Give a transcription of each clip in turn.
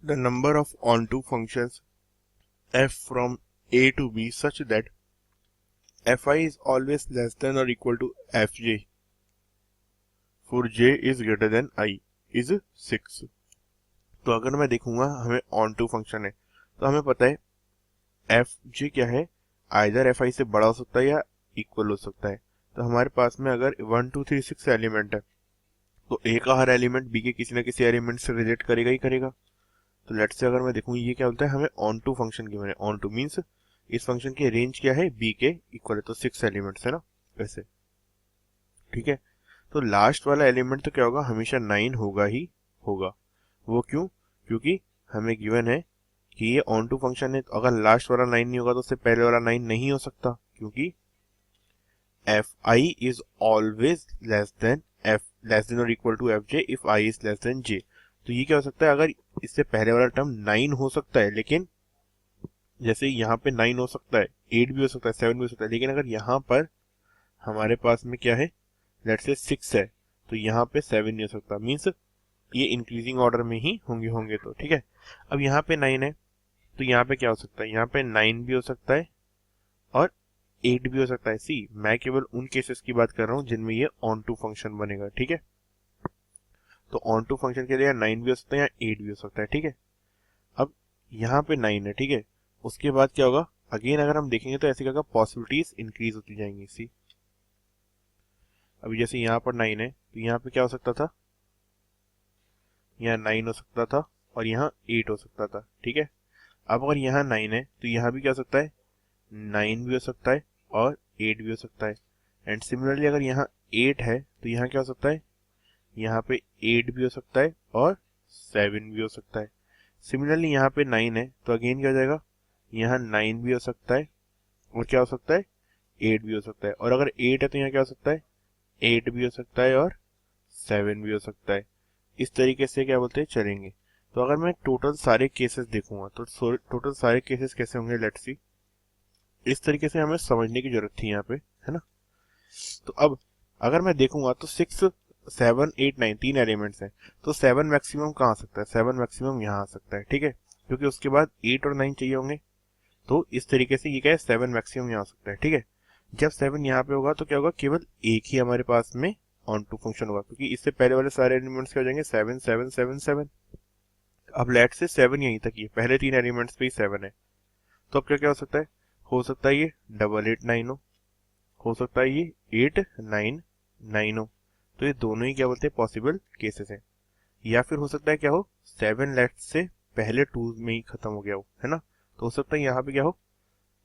the number of onto functions f from a to b such that fi is always less than or equal to fj for j is greater than I is 6। तो अगर मैं देखूंगा हमें onto function है तो हमें पता है एफ जे क्या है, आइदर एफ आई से बड़ा हो सकता है या इक्वल हो सकता है। तो हमारे पास में अगर 1 2 3 6 एलिमेंट है तो ए का हर एलिमेंट बी के किसी न किसी एलिमेंट से रिलेट करेगा ही करेगा। तो लेट्स से अगर मैं देखूं ये क्या बोलता है, हमें ऑन टू फंक्शन की, मैंने ऑन टू मीन्स इस फंक्शन की रेंज क्या है, बी के इक्वल है, तो 6 एलिमेंट्स है ना वैसे, ठीक है। तो लास्ट वाला एलिमेंट तो क्या होगा, हमेशा 9 होगा ही होगा। वो क्यों, क्योंकि हमें गिवन है कि ये ऑन टू फंक्शन है, तो अगर लास्ट वाला 9 नहीं होगा तो उससे पहले वाला 9 नहीं हो सकता, क्योंकि F I is always less than और equal to F J if I is less than J. तो ये क्या हो सकता है, अगर इससे पहले वाला टर्म 9 हो सकता है, लेकिन जैसे यहाँ पे 9 हो सकता है, 8 भी हो सकता है, 7 भी हो सकता है, लेकिन अगर यहाँ पर हमारे पास में क्या है, लेट्स से 6 है, तो यहाँ पे 7 नहीं हो सकता, मीन्स ये इंक्रीजिंग ऑर्डर में ही होंगे तो ठीक है। अब यहाँ पे 9 है तो यहाँ पे क्या हो सकता है, यहाँ पे 9 भी हो सकता है और 8 भी हो सकता है। सी, मैं केवल उन केसेस की बात कर रहा हूँ जिनमें ये ऑन टू फंक्शन बनेगा, ठीक है। तो ऑन टू फंक्शन के लिए 9 भी हो सकता है या 8 भी हो सकता है, ठीक है। अब यहाँ पे 9 है, ठीक है, उसके बाद क्या होगा, अगेन अगर हम देखेंगे तो ऐसे क्या होगा, पॉसिबिलिटीज इंक्रीज होती जाएंगी। सी, अभी जैसे यहाँ पर 9 है तो यहाँ पे क्या हो सकता था, यहाँ 9 हो सकता था और यहाँ 8 हो सकता था, ठीक है। अब अगर यहाँ 9 है तो यहाँ भी क्या हो सकता है, 9 भी हो सकता है और 8 भी हो सकता है। एंड सिमिलरली अगर यहाँ 8 है तो यहाँ क्या हो सकता है, यहाँ पे 8 भी हो सकता है और 7 भी हो सकता है। सिमिलरली यहाँ पे 9 है तो अगेन क्या हो जाएगा, यहाँ 9 भी हो सकता है और क्या हो सकता है, 8 भी हो सकता है। और अगर 8 है तो यहाँ क्या हो सकता है, 8 भी हो सकता है और 7 भी हो सकता है। इस तरीके से क्या बोलते हैं चलेंगे। तो अगर मैं टोटल सारे केसेस देखूंगा तो टोटल सारे केसेस कैसे होंगे, लेट्स सी। इस तरीके से हमें समझने की जरूरत थी यहाँ पे, है ना। तो अब अगर मैं देखूंगा तो 6 7 8 9 तीन एलिमेंट्स हैं, तो 7 मैक्सिमम कहाँ आ सकता है, 7 मैक्सिमम यहाँ आ सकता है, ठीक है, क्योंकि उसके बाद 8 और 9 चाहिए होंगे। तो इस तरीके से ये क्या है, 7 मैक्सिमम यहाँ आ सकता है, ठीक है। जब 7 यहाँ पे होगा तो क्या होगा, केवल एक ही हमारे पास में ऑन टू फंक्शन होगा, क्योंकि इससे पहले वाले सारे एलिमेंट्स क्या हो जाएंगे, 7 7 7 7। अब लेट से 7 यहीं तक, ये पहले तीन एलिमेंट्स पे ही 7 है, तो अब क्या क्या हो सकता है ये 8 8 9 हो सकता है ये 8 9 9 हो। तो ये दोनों ही क्या बोलते हैं पॉसिबल केसेस हैं। या फिर हो सकता है क्या हो, 7 लेट से पहले 2 में ही खत्म हो गया हो, है ना। तो हो सकता है यहाँ पे क्या हो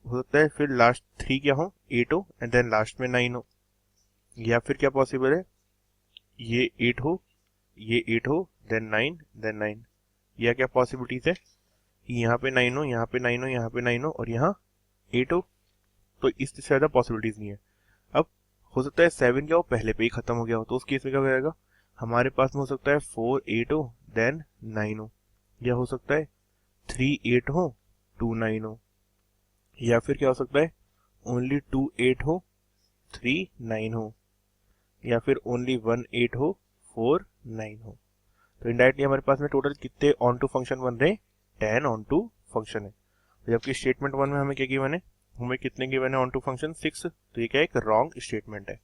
सकता है फिर लास्ट 3 क्या हो, 8 हो एंड देन लास्ट में 9 हो। या फिर क्या पॉसिबल है, ये 8 हो, ये 8 हो, देन 9 देन 9। या क्या पॉसिबिलिटीज है, यहाँ पे 9 हो, यहाँ पे 9 हो, यहाँ पे 9 हो और यहाँ 8 हो। तो इससे ज्यादा पॉसिबिलिटीज नहीं है। अब हो सकता है 7 क्या हो, पहले पे ही खत्म हो गया हो, तो उस केस में क्या हो जाएगा, हमारे पास में हो सकता है 4 8 हो देन 9 हो। या हो सकता है 3 8 हो 2 9 हो। या फिर क्या हो सकता है, ओनली 2 8 हो 3 9 हो। या फिर ओनली 1 8 हो 4 9 हो। तो इनडायरेक्टली हमारे पास में टोटल कितने ऑन टू फंक्शन बन रहे हैं, 10 ऑन टू फंक्शन है। जबकि स्टेटमेंट 1 में हमें क्या गिवन है, हमें कितने गिवन है ऑन टू फंक्शन, 6। तो ये क्या एक रॉन्ग स्टेटमेंट है।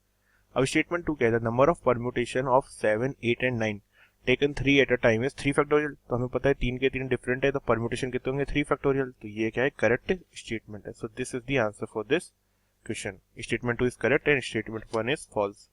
अब स्टेटमेंट 2 क्या है, number of permutation of 7 8 and 9 taken 3 at a time is 3 factorial. तो हमें पता है 3 के 3 डिफरेंट है, तो परम्यूटेशन कितने होंगे, 3 फैक्टोरियल। तो ये क्या है, करेक्ट स्टेटमेंट है। So this is the answer for this question. Statement 2 is correct and statement 1 is false.